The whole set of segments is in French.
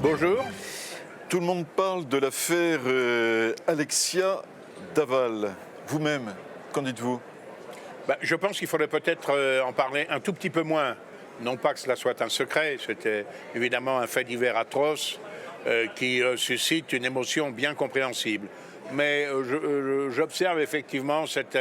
Bonjour. Tout le monde parle de l'affaire Alexia Daval. Vous-même, qu'en dites-vous? Je pense qu'il faudrait peut-être en parler un tout petit peu moins. Non pas que cela soit un secret, c'était évidemment un fait divers atroce qui suscite une émotion bien compréhensible. Mais j'observe effectivement cette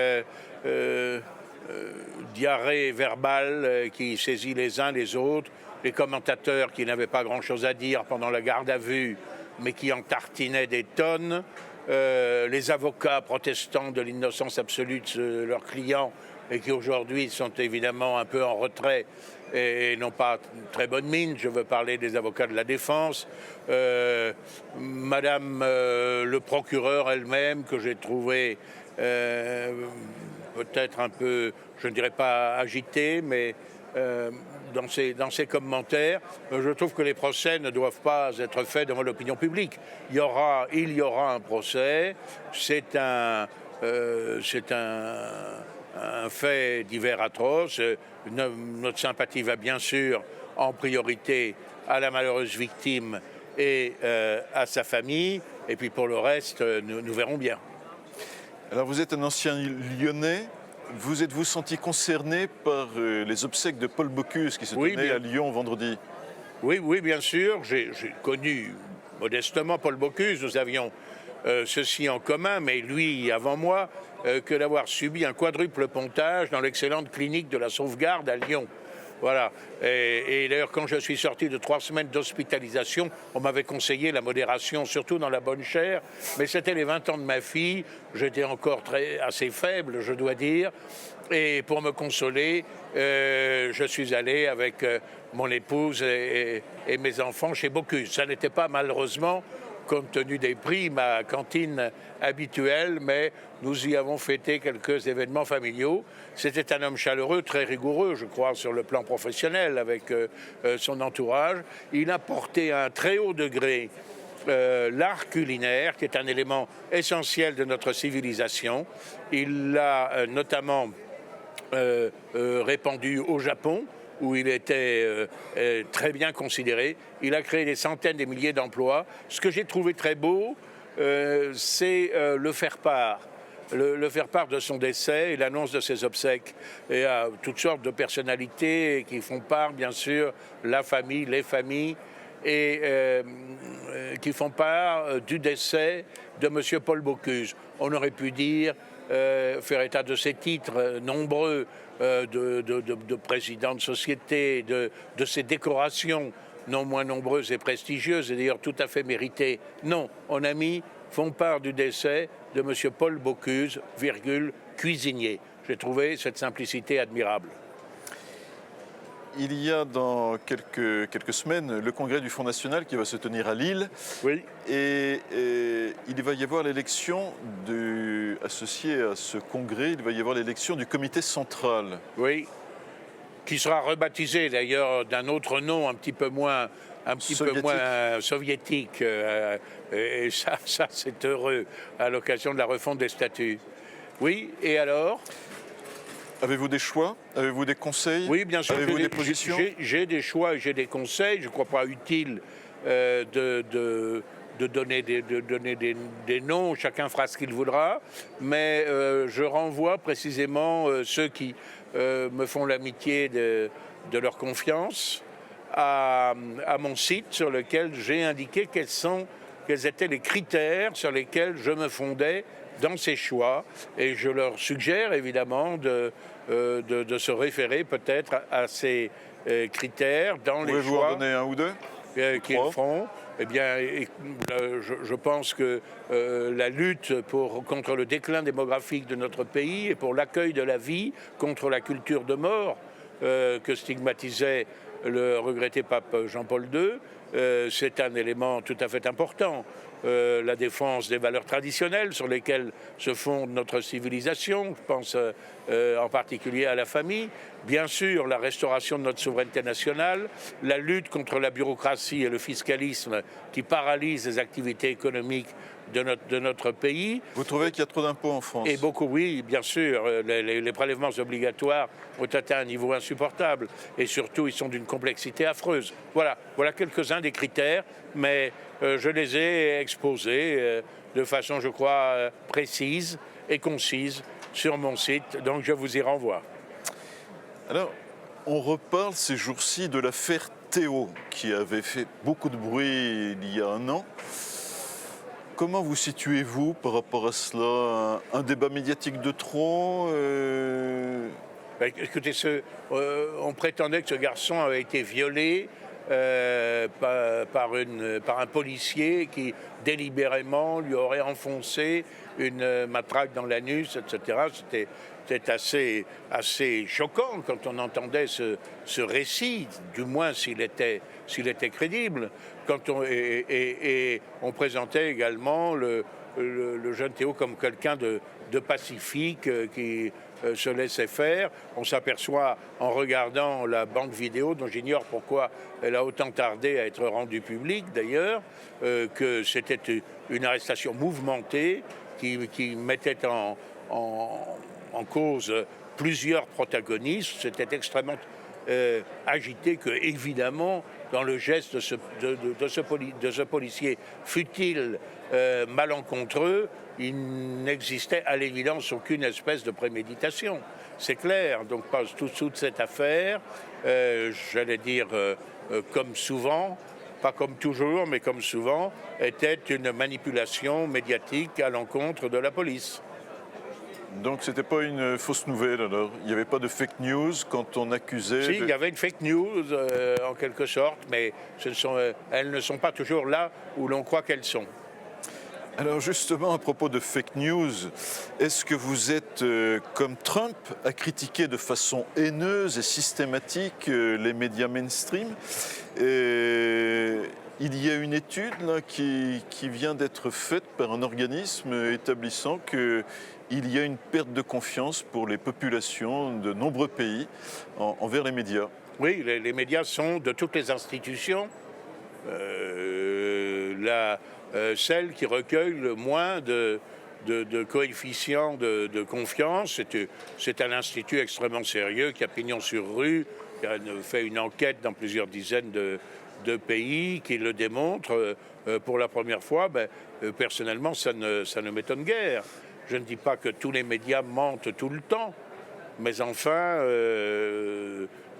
diarrhée verbale qui saisit les uns les autres, les commentateurs qui n'avaient pas grand-chose à dire pendant la garde à vue, mais qui en tartinaient des tonnes, les avocats protestants de l'innocence absolue de leurs clients et qui aujourd'hui sont évidemment un peu en retrait et n'ont pas très bonne mine. Je veux parler des avocats de la défense, Madame le procureur elle-même, que j'ai trouvé peut-être un peu, je ne dirais pas agitée, mais dans ses commentaires, je trouve que les procès ne doivent pas être faits devant l'opinion publique. Il y aura un procès, c'est un fait divers atroce. Notre sympathie va bien sûr en priorité à la malheureuse victime et à sa famille. Et puis pour le reste, nous verrons bien. Alors vous êtes un ancien Lyonnais. Vous êtes-vous senti concerné par les obsèques de Paul Bocuse qui se tenaient à Lyon vendredi? Oui, bien sûr. J'ai connu modestement Paul Bocuse. Nous avions ceci en commun, mais lui avant moi, que d'avoir subi un quadruple pontage dans l'excellente clinique de la Sauvegarde à Lyon. Voilà. Et d'ailleurs, quand je suis sorti de 3 semaines d'hospitalisation, on m'avait conseillé la modération, surtout dans la bonne chair. Mais c'était les 20 ans de ma fille. J'étais encore assez faible, je dois dire. Et pour me consoler, je suis allé avec mon épouse et mes enfants chez Bocuse. Ça n'était pas malheureusement, compte tenu des prix, ma cantine habituelle, mais nous y avons fêté quelques événements familiaux. C'était un homme chaleureux, très rigoureux, je crois, sur le plan professionnel, avec son entourage. Il a porté à un très haut degré l'art culinaire, qui est un élément essentiel de notre civilisation. Il l'a notamment répandu au Japon, où il était très bien considéré. Il a créé des centaines, des milliers d'emplois. Ce que j'ai trouvé très beau, c'est le faire-part. Le faire-part de son décès et l'annonce de ses obsèques. Et à toutes sortes de personnalités qui font part, bien sûr, la famille, les familles, et qui font part du décès de M. Paul Bocuse. On aurait pu dire, faire état de ses titres nombreux, de président de société, de ses décorations non moins nombreuses et prestigieuses, et d'ailleurs tout à fait méritées. Non, on a mis font part du décès de M. Paul Bocuse, cuisinier. J'ai trouvé cette simplicité admirable. Il y a dans quelques semaines le congrès du Front National qui va se tenir à Lille. Oui. Et il va y avoir l'élection associée à ce congrès, il va y avoir l'élection du comité central. Oui, qui sera rebaptisé d'ailleurs d'un autre nom un petit peu moins soviétique. Et ça c'est heureux à l'occasion de la refonte des statuts. Oui, et alors ? Avez-vous des choix? Avez-vous des conseils? Oui, bien sûr. Avez-vous des positions? J'ai des choix et j'ai des conseils. Je ne crois pas utile de donner des noms. Chacun fera ce qu'il voudra. Mais je renvoie précisément ceux qui me font l'amitié de leur confiance à mon site sur lequel j'ai indiqué quels étaient les critères sur lesquels je me fondais dans ces choix, et je leur suggère évidemment de se référer peut-être à ces critères dans les choix. Pouvez-vous en donner un ou deux qu'ils feront. Eh bien, je pense que la lutte contre le déclin démographique de notre pays et pour l'accueil de la vie, contre la culture de mort que stigmatisait le regretté pape Jean-Paul II, c'est un élément tout à fait important. La défense des valeurs traditionnelles sur lesquelles se fonde notre civilisation, je pense en particulier à la famille, bien sûr la restauration de notre souveraineté nationale, la lutte contre la bureaucratie et le fiscalisme qui paralysent les activités économiques de notre pays. Vous trouvez qu'il y a trop d'impôts en France? Et beaucoup, oui, bien sûr. Les prélèvements obligatoires ont atteint un niveau insupportable. Et surtout, ils sont d'une complexité affreuse. Voilà quelques quelques-uns des critères, mais je les ai exposés de façon, je crois, précise et concise sur mon site, donc je vous y renvoie. Alors, on reparle ces jours-ci de l'affaire Théo, qui avait fait beaucoup de bruit il y a un an. Comment vous situez-vous par rapport à cela? Un débat médiatique de trop Écoutez, on prétendait que ce garçon avait été violé par un policier qui délibérément lui aurait enfoncé une matraque dans l'anus, etc. C'était assez choquant quand on entendait ce récit, du moins s'il était crédible. Et on présentait également le jeune Théo comme quelqu'un de pacifique qui se laissait faire. On s'aperçoit en regardant la banque vidéo, dont j'ignore pourquoi elle a autant tardé à être rendue publique d'ailleurs, que c'était une arrestation mouvementée qui mettait en cause plusieurs protagonistes. C'était extrêmement agité que, évidemment, dans le geste de ce policier, fût-il malencontreux, il n'existait à l'évidence aucune espèce de préméditation. C'est clair. Donc, toute cette affaire, j'allais dire comme souvent, pas comme toujours, mais comme souvent, était une manipulation médiatique à l'encontre de la police. Donc c'était pas une fausse nouvelle alors? Il n'y avait pas de fake news quand on accusait... Si, il y avait une fake news en quelque sorte, mais elles ne sont pas toujours là où l'on croit qu'elles sont. Alors justement, à propos de fake news, est-ce que vous êtes, comme Trump, à critiquer de façon haineuse et systématique les médias mainstream? Il y a une étude là, qui vient d'être faite par un organisme établissant qu'il y a une perte de confiance pour les populations de nombreux pays envers les médias. Oui, les médias sont de toutes les institutions celle qui recueille le moins de coefficients de confiance. C'est un institut extrêmement sérieux qui a pignon sur rue, qui a fait une enquête dans plusieurs dizaines de pays qui le démontre pour la première fois. Personnellement, ça ne m'étonne guère. Je ne dis pas que tous les médias mentent tout le temps, mais enfin,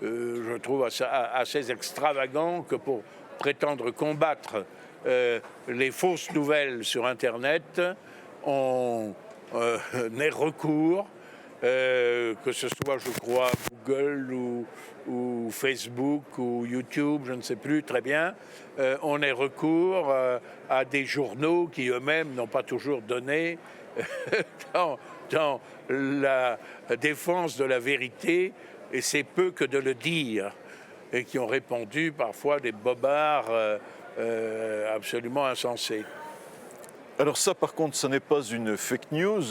je trouve assez extravagant que pour prétendre combattre les fausses nouvelles sur Internet, on ait recours, que ce soit, je crois, Google ou Facebook ou YouTube, je ne sais plus très bien, on ait recours à des journaux qui eux-mêmes n'ont pas toujours donné dans la défense de la vérité, et c'est peu que de le dire, et qui ont répandu parfois des bobards absolument insensés. Alors ça, par contre, ce n'est pas une fake news.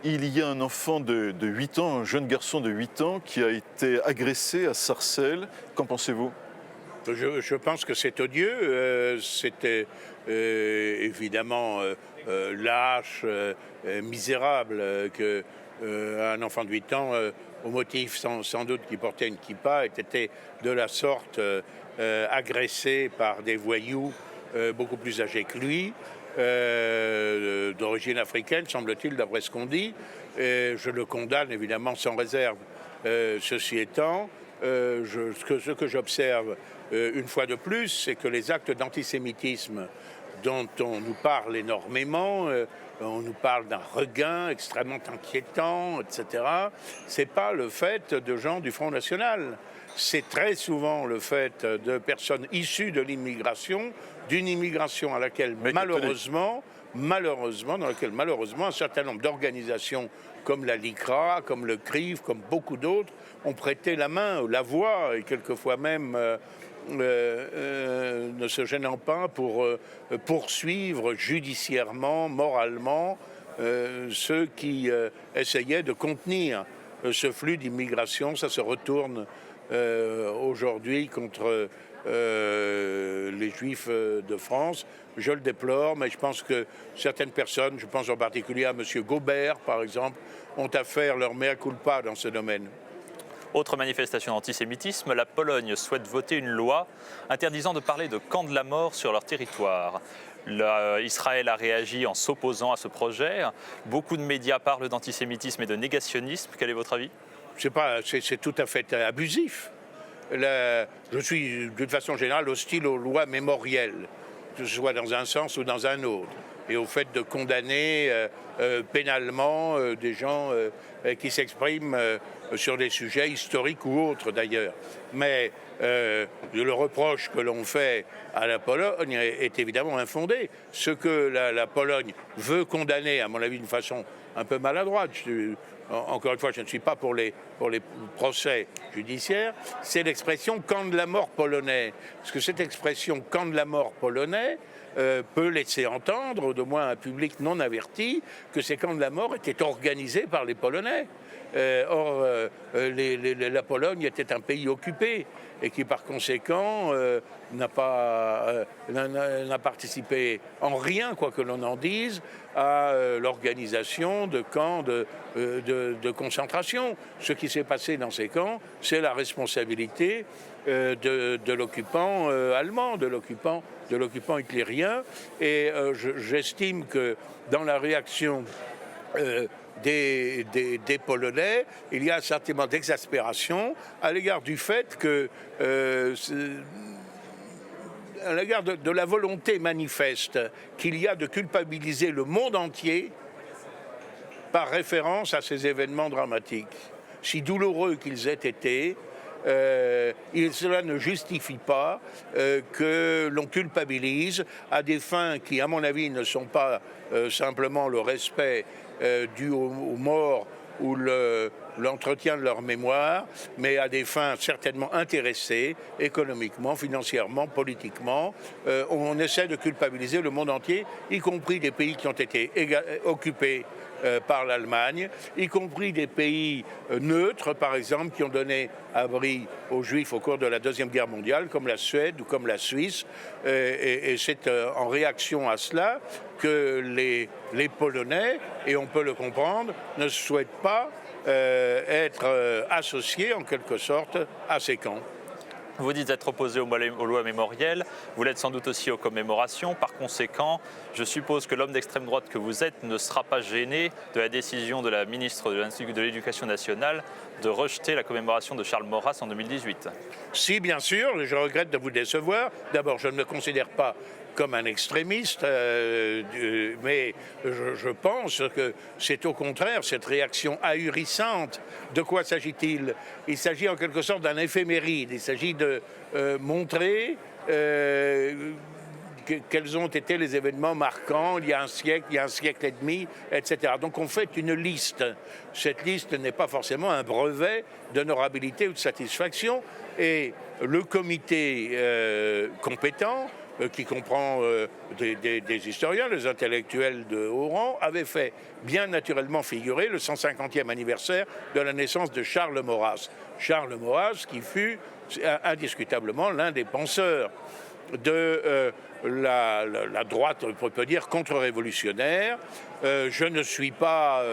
Il y a un enfant de 8 ans, un jeune garçon de 8 ans, qui a été agressé à Sarcelles. Qu'en pensez-vous? Je pense que c'est odieux. C'était évidemment lâche, misérable, qu'un enfant de 8 ans, au motif sans doute qu'il portait une kippa, ait été de la sorte agressé par des voyous beaucoup plus âgés que lui, d'origine africaine, semble-t-il, d'après ce qu'on dit. Je le condamne évidemment sans réserve. Ceci étant, ce que j'observe une fois de plus, c'est que les actes d'antisémitisme dont on nous parle énormément, on nous parle d'un regain extrêmement inquiétant, etc. C'est pas le fait de gens du Front National. C'est très souvent le fait de personnes issues de l'immigration, d'une immigration à laquelle malheureusement, dans laquelle malheureusement un certain nombre d'organisations comme la LICRA, comme le CRIF, comme beaucoup d'autres, ont prêté la main, la voix, et quelquefois même ne se gênant pas pour poursuivre judiciairement, moralement, ceux qui essayaient de contenir ce flux d'immigration. Ça se retourne aujourd'hui contre les Juifs de France. Je le déplore, mais je pense que certaines personnes, je pense en particulier à M. Gobert, par exemple, ont à faire leur mea culpa dans ce domaine. Autre manifestation d'antisémitisme, la Pologne souhaite voter une loi interdisant de parler de camp de la mort sur leur territoire. Israël a réagi en s'opposant à ce projet. Beaucoup de médias parlent d'antisémitisme et de négationnisme. Quel est votre avis ? C'est tout à fait abusif. Je suis d'une façon générale hostile aux lois mémorielles, que ce soit dans un sens ou dans un autre, et au fait de condamner pénalement des gens qui s'expriment sur des sujets historiques ou autres d'ailleurs. Mais le reproche que l'on fait à la Pologne est évidemment infondé. Ce que la Pologne veut condamner, à mon avis, d'une façon un peu maladroite, encore une fois, je ne suis pas pour les procès judiciaires, c'est l'expression camp de la mort polonais. Parce que cette expression camp de la mort polonais peut laisser entendre, ou de moins un public non averti, que ces camps de la mort étaient organisés par les Polonais. Or, la Pologne était un pays occupé et qui, par conséquent, n'a participé en rien, quoi que l'on en dise, à l'organisation de camps de concentration. Ce qui s'est passé dans ces camps, c'est la responsabilité de l'occupant allemand, de l'occupant hitlérien. Et j'estime que dans la réaction des Polonais, il y a un sentiment d'exaspération à l'égard du fait que, à l'égard de la volonté manifeste qu'il y a de culpabiliser le monde entier par référence à ces événements dramatiques. Si douloureux qu'ils aient été, cela ne justifie pas que l'on culpabilise à des fins qui, à mon avis, ne sont pas simplement le respect dû aux morts ou l'entretien de leur mémoire, mais à des fins certainement intéressées, économiquement, financièrement, politiquement. On essaie de culpabiliser le monde entier, y compris des pays qui ont été occupés par l'Allemagne, y compris des pays neutres, par exemple, qui ont donné abri aux Juifs au cours de la Deuxième Guerre mondiale, comme la Suède ou comme la Suisse. Et c'est en réaction à cela que les Polonais, et on peut le comprendre, ne souhaitent pas être associés en quelque sorte à ces camps. Vous dites être opposé aux lois mémorielles, vous l'êtes sans doute aussi aux commémorations. Par conséquent, je suppose que l'homme d'extrême droite que vous êtes ne sera pas gêné de la décision de la ministre de l'Éducation nationale de rejeter la commémoration de Charles Maurras en 2018. Si, bien sûr, je regrette de vous décevoir. D'abord, je ne me considère pas comme un extrémiste, mais je pense que c'est au contraire cette réaction ahurissante. De quoi s'agit-il ? Il s'agit en quelque sorte d'un éphéméride. Il s'agit de montrer quels ont été les événements marquants il y a un siècle et demi, etc. Donc on fait une liste. Cette liste n'est pas forcément un brevet d'honorabilité ou de satisfaction. Et le comité compétent, qui comprend des historiens, des intellectuels de haut rang, avait fait bien naturellement figurer le 150e anniversaire de la naissance de Charles Maurras. Charles Maurras qui fut indiscutablement l'un des penseurs de la droite, on peut dire, contre-révolutionnaire. Je ne suis pas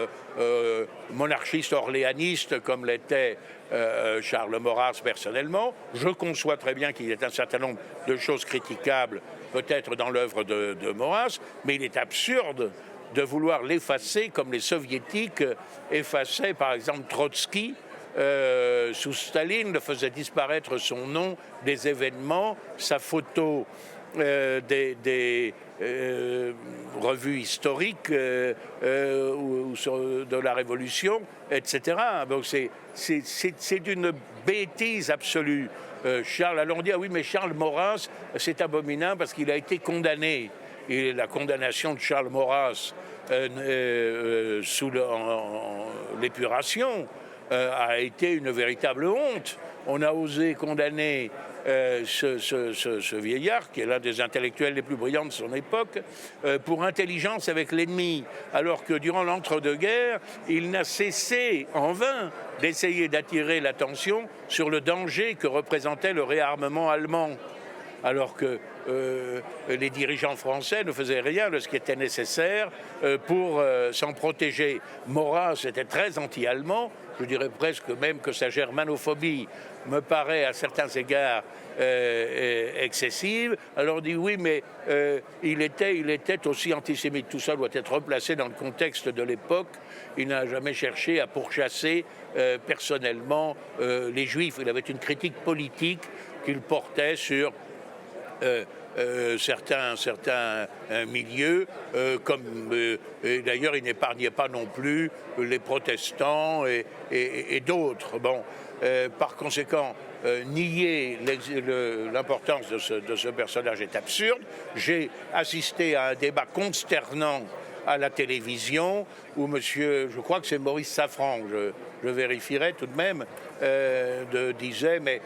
monarchiste orléaniste comme l'était Charles Maurras personnellement. Je conçois très bien qu'il y ait un certain nombre de choses critiquables peut-être dans l'œuvre de Maurras, mais il est absurde de vouloir l'effacer comme les soviétiques effaçaient par exemple Trotsky. Sous Staline, faisait disparaître son nom des événements, sa photo des revues historiques de la Révolution, etc. Donc c'est d'une bêtise absolue. Alors on dit, ah oui, mais Charles Maurras, c'est abominable parce qu'il a été condamné. Et la condamnation de Charles Maurras sous l'épuration a été une véritable honte. On a osé condamner ce vieillard, qui est l'un des intellectuels les plus brillants de son époque, pour intelligence avec l'ennemi, alors que durant l'entre-deux-guerres, il n'a cessé en vain d'essayer d'attirer l'attention sur le danger que représentait le réarmement allemand. alors que les dirigeants français ne faisaient rien de ce qui était nécessaire pour s'en protéger. Maurras était très anti-allemand, je dirais presque même que sa germanophobie me paraît à certains égards excessive. Alors on dit oui, mais il était aussi antisémite. Tout ça doit être replacé dans le contexte de l'époque. Il n'a jamais cherché à pourchasser personnellement les Juifs. Il avait une critique politique qu'il portait sur certains milieux, et d'ailleurs il n'épargnait pas non plus les protestants et d'autres. Bon, par conséquent, nier l'importance de ce personnage est absurde. J'ai assisté à un débat consternant à la télévision où monsieur, je crois que c'est Maurice Safran, je vérifierai tout de même, disait, mais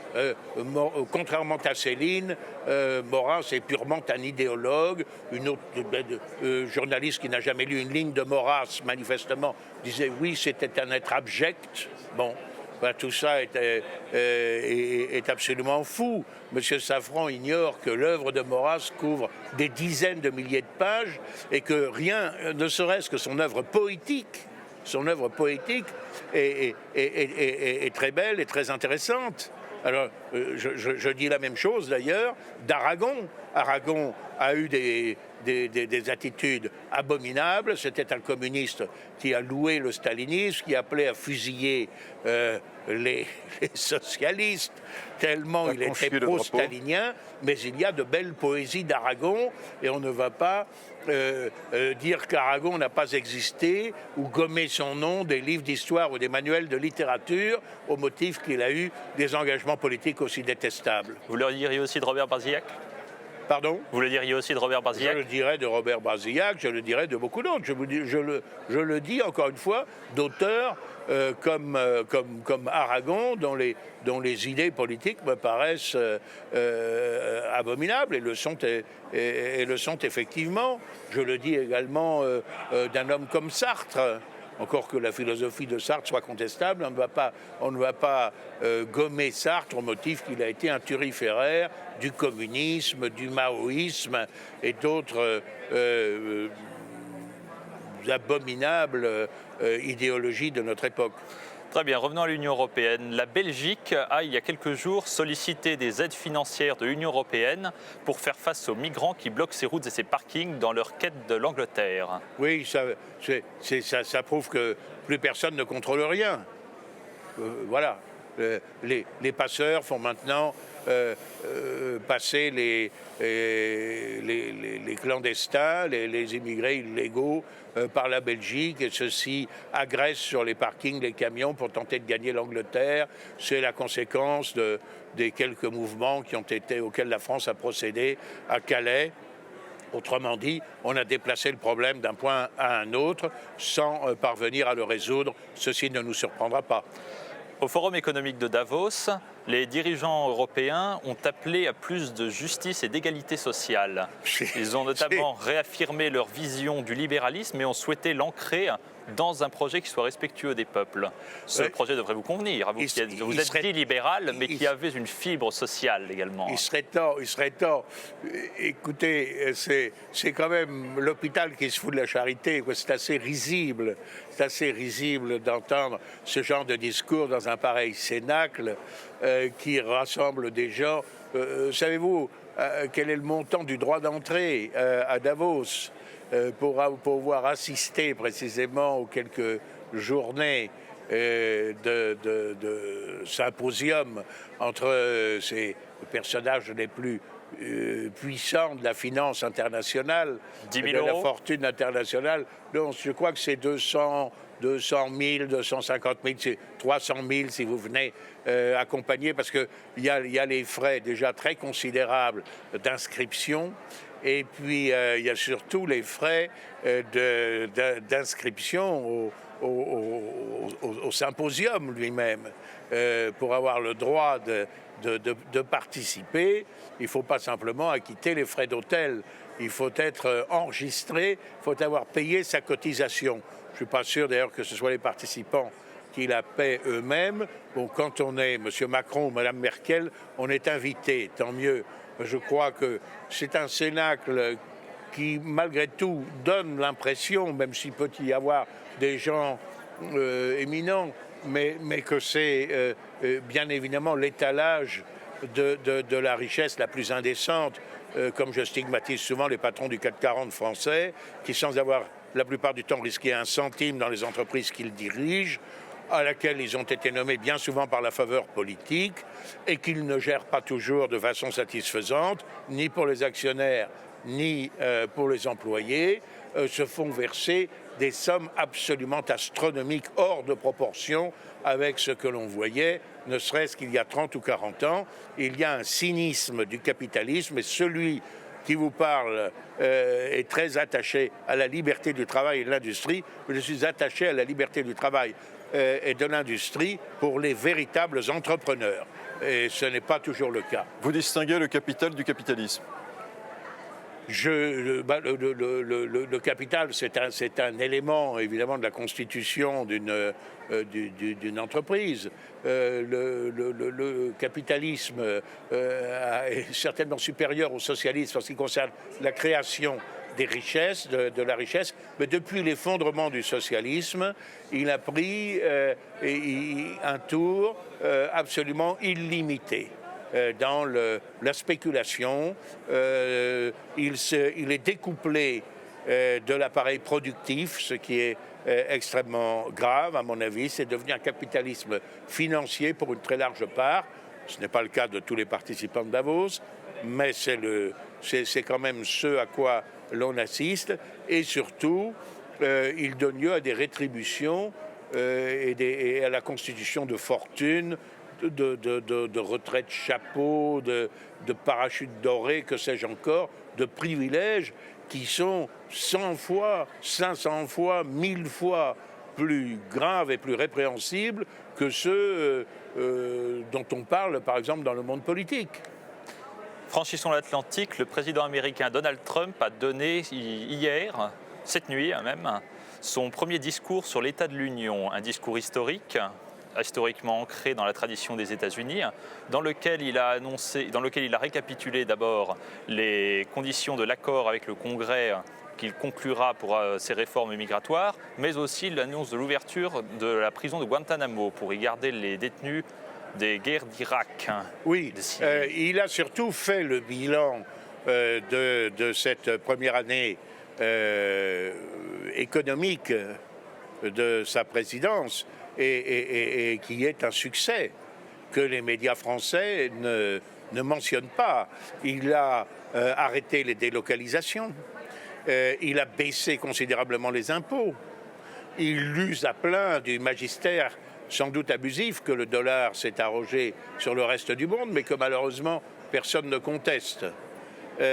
contrairement à Céline, Maurras est purement un idéologue. Une autre journaliste qui n'a jamais lu une ligne de Maurras, manifestement, disait oui, c'était un être abject. Bon. Ben, tout ça est absolument fou. Monsieur Safran ignore que l'œuvre de Maurras couvre des dizaines de milliers de pages et que rien, ne serait-ce que son œuvre poétique est très belle et très intéressante. Alors, je dis la même chose d'ailleurs d'Aragon. Aragon a eu des attitudes abominables. C'était un communiste qui a loué le stalinisme, qui appelait à fusiller les socialistes, tellement il était pro-stalinien. Mais il y a de belles poésies d'Aragon et on ne va pas dire qu'Aragon n'a pas existé ou gommer son nom des livres d'histoire ou des manuels de littérature au motif qu'il a eu des engagements politiques aussi détestables. Vous le diriez aussi de Robert Brasillac ? Pardon ? Vous le diriez aussi de Robert Brasillac ? Je le dirais de Robert Brasillac, je le dirais de beaucoup d'autres. Je le dis encore une fois d'auteurs comme Aragon, dont les idées politiques me paraissent abominables et le sont effectivement. Je le dis également d'un homme comme Sartre. Encore que la philosophie de Sartre soit contestable, on ne va pas gommer Sartre au motif qu'il a été un turiféraire du communisme, du maoïsme et d'autres abominables idéologies de notre époque. Très bien, revenons à l'Union européenne. La Belgique a, il y a quelques jours, sollicité des aides financières de l'Union européenne pour faire face aux migrants qui bloquent ses routes et ses parkings dans leur quête de l'Angleterre. Oui, ça prouve que plus personne ne contrôle rien. Voilà. Les passeurs font maintenant passer les clandestins, les immigrés illégaux par la Belgique et ceux-ci agressent sur les parkings les camions pour tenter de gagner l'Angleterre. C'est la conséquence des quelques mouvements auxquels la France a procédé à Calais. Autrement dit, on a déplacé le problème d'un point à un autre sans parvenir à le résoudre. Ceci ne nous surprendra pas. Au Forum économique de Davos, les dirigeants européens ont appelé à plus de justice et d'égalité sociale. Ils ont notamment réaffirmé leur vision du libéralisme et ont souhaité l'ancrer dans un projet qui soit respectueux des peuples. Ce projet devrait vous convenir. Vous êtes dit libéral, mais qui avait une fibre sociale également. Il serait temps. Écoutez, c'est quand même l'hôpital qui se fout de la charité. C'est assez risible. C'est assez risible d'entendre ce genre de discours dans un pareil cénacle qui rassemble des gens. Savez-vous quel est le montant du droit d'entrée à Davos pour pouvoir assister précisément aux quelques journées de symposium entre ces personnages les plus puissants de la finance internationale, 10 000 de la euros. fortune internationale. Donc, je crois que c'est 200 000, 250 000, c'est 300 000 si vous venez accompagner, parce qu'il y a les frais déjà très considérables d'inscription. Et puis, il y a surtout les frais d'inscription au symposium lui-même. Pour avoir le droit de participer, il ne faut pas simplement acquitter les frais d'hôtel. Il faut être enregistré, il faut avoir payé sa cotisation. Je ne suis pas sûr d'ailleurs que ce soit les participants qui la paient eux-mêmes. Bon, quand on est M. Macron ou Mme Merkel, on est invité, tant mieux. Je crois que c'est un cénacle qui, malgré tout, donne l'impression, même s'il peut y avoir des gens éminents, mais que c'est bien évidemment l'étalage de la richesse la plus indécente, comme je stigmatise souvent les patrons du CAC 40 français, qui sans avoir la plupart du temps risqué un centime dans les entreprises qu'ils dirigent, à laquelle ils ont été nommés bien souvent par la faveur politique, et qu'ils ne gèrent pas toujours de façon satisfaisante, ni pour les actionnaires, ni pour les employés, se font verser des sommes absolument astronomiques, hors de proportion avec ce que l'on voyait, ne serait-ce qu'il y a 30 ou 40 ans. Il y a un cynisme du capitalisme, et celui qui vous parle est très attaché à la liberté du travail et de l'industrie. Je suis attaché à la liberté du travail et de l'industrie pour les véritables entrepreneurs. Et ce n'est pas toujours le cas. Vous distinguez le capital du capitalisme? Le capital, c'est un élément évidemment de la constitution d'une entreprise. Le capitalisme est certainement supérieur au socialisme en ce qui concerne la création des richesses, de la richesse, mais depuis l'effondrement du socialisme, il a pris un tour absolument illimité dans la spéculation. Il est découplé de l'appareil productif, ce qui est extrêmement grave, à mon avis. C'est devenu un capitalisme financier pour une très large part. Ce n'est pas le cas de tous les participants de Davos, mais c'est quand même ce à quoi l'on assiste. Et surtout, il donne lieu à des rétributions et à la constitution de fortunes, de retraites chapeaux, de parachutes dorés, que sais-je encore, de privilèges qui sont 100 fois, 500 fois, 1000 fois plus graves et plus répréhensibles que ceux dont on parle, par exemple, dans le monde politique. Franchissons l'Atlantique, le président américain Donald Trump a donné hier, cette nuit même, son premier discours sur l'état de l'Union, un discours historiquement ancré dans la tradition des États-Unis, dans lequel il a récapitulé d'abord les conditions de l'accord avec le Congrès qu'il conclura pour ses réformes migratoires, mais aussi l'annonce de l'ouverture de la prison de Guantanamo pour y garder les détenus des guerres d'Irak. Oui, il a surtout fait le bilan de cette première année économique de sa présidence, et qui est un succès que les médias français ne mentionnent pas. Il a arrêté les délocalisations, il a baissé considérablement les impôts, il use à plein du magistère sans doute abusif que le dollar s'est arrogé sur le reste du monde, mais que malheureusement personne ne conteste. Il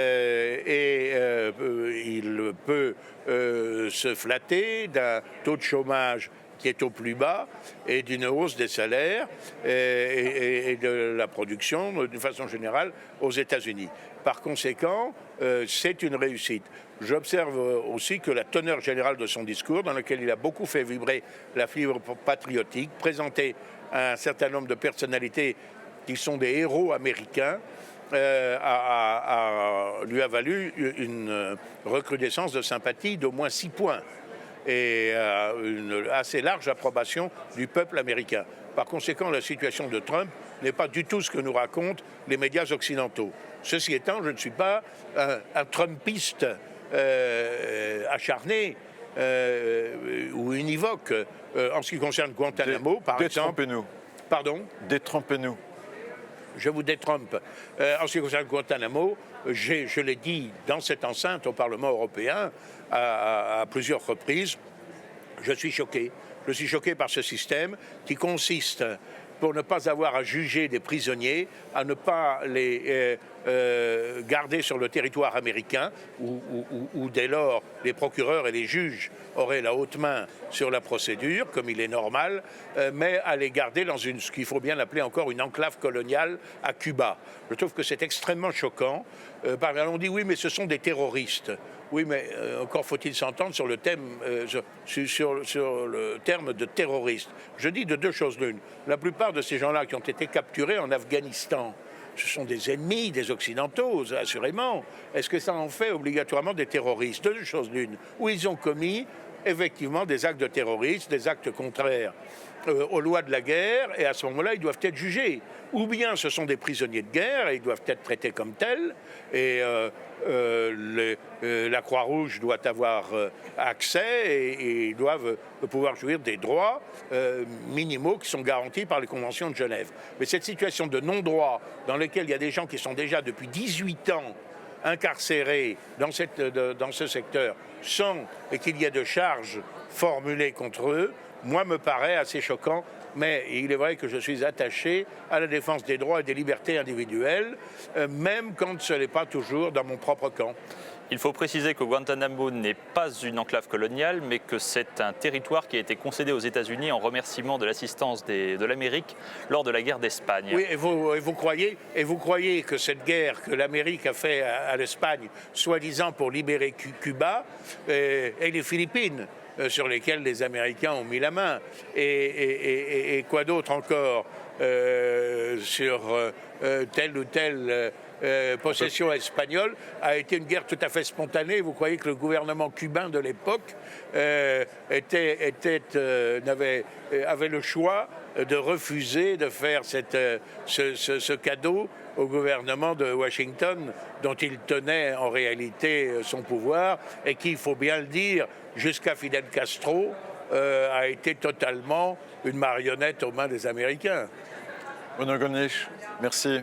peut se flatter d'un taux de chômage qui est au plus bas, et d'une hausse des salaires et de la production, d'une façon générale, aux États-Unis. Par conséquent, c'est une réussite. J'observe aussi que la teneur générale de son discours, dans lequel il a beaucoup fait vibrer la fibre patriotique, présenté un certain nombre de personnalités qui sont des héros américains, lui a valu une recrudescence de sympathie d'au moins 6 points. Et une assez large approbation du peuple américain. Par conséquent, la situation de Trump n'est pas du tout ce que nous racontent les médias occidentaux. Ceci étant, je ne suis pas un Trumpiste acharné ou univoque. En ce qui concerne Guantanamo, par exemple... Détrompez-nous. Pardon ? Détrompez-nous. Je vous détrompe. En ce qui concerne Guantanamo, je l'ai dit dans cette enceinte au Parlement européen à plusieurs reprises, je suis choqué. Je suis choqué par ce système qui consiste, pour ne pas avoir à juger des prisonniers, à ne pas les garder sur le territoire américain, où dès lors les procureurs et les juges auraient la haute main sur la procédure, comme il est normal, mais à les garder dans ce qu'il faut bien appeler encore une enclave coloniale à Cuba. Je trouve que c'est extrêmement choquant. On dit oui, mais ce sont des terroristes. Oui, mais encore faut-il s'entendre sur le thème, sur le terme de terroriste. Je dis de deux choses l'une. La plupart de ces gens-là qui ont été capturés en Afghanistan ce sont des ennemis des Occidentaux, assurément. Est-ce que ça en fait obligatoirement des terroristes? Deux choses l'une, où ils ont commis effectivement des actes de terrorisme, des actes contraires aux lois de la guerre, et à ce moment-là, ils doivent être jugés. Ou bien ce sont des prisonniers de guerre, et ils doivent être traités comme tels, et la Croix-Rouge doit avoir accès, et ils doivent pouvoir jouir des droits minimaux qui sont garantis par les conventions de Genève. Mais cette situation de non-droit, dans laquelle il y a des gens qui sont déjà depuis 18 ans incarcérés dans ce secteur, sans qu'il y ait de charges formulées contre eux, moi, me paraît assez choquant, mais il est vrai que je suis attaché à la défense des droits et des libertés individuelles, même quand ce n'est pas toujours dans mon propre camp. Il faut préciser que Guantanamo n'est pas une enclave coloniale, mais que c'est un territoire qui a été concédé aux États-Unis en remerciement de l'assistance de l'Amérique lors de la guerre d'Espagne. Oui, et vous croyez que cette guerre que l'Amérique a fait à l'Espagne, soi-disant pour libérer Cuba, et les Philippines, sur lesquels les Américains ont mis la main, et quoi d'autre encore sur telle ou telle possession espagnole, a été une guerre tout à fait spontanée. Vous croyez que le gouvernement cubain de l'époque avait le choix de refuser de faire ce cadeau au gouvernement de Washington, dont il tenait en réalité son pouvoir, et qui, il faut bien le dire, jusqu'à Fidel Castro, a été totalement une marionnette aux mains des Américains. Bruno Gollnisch, merci.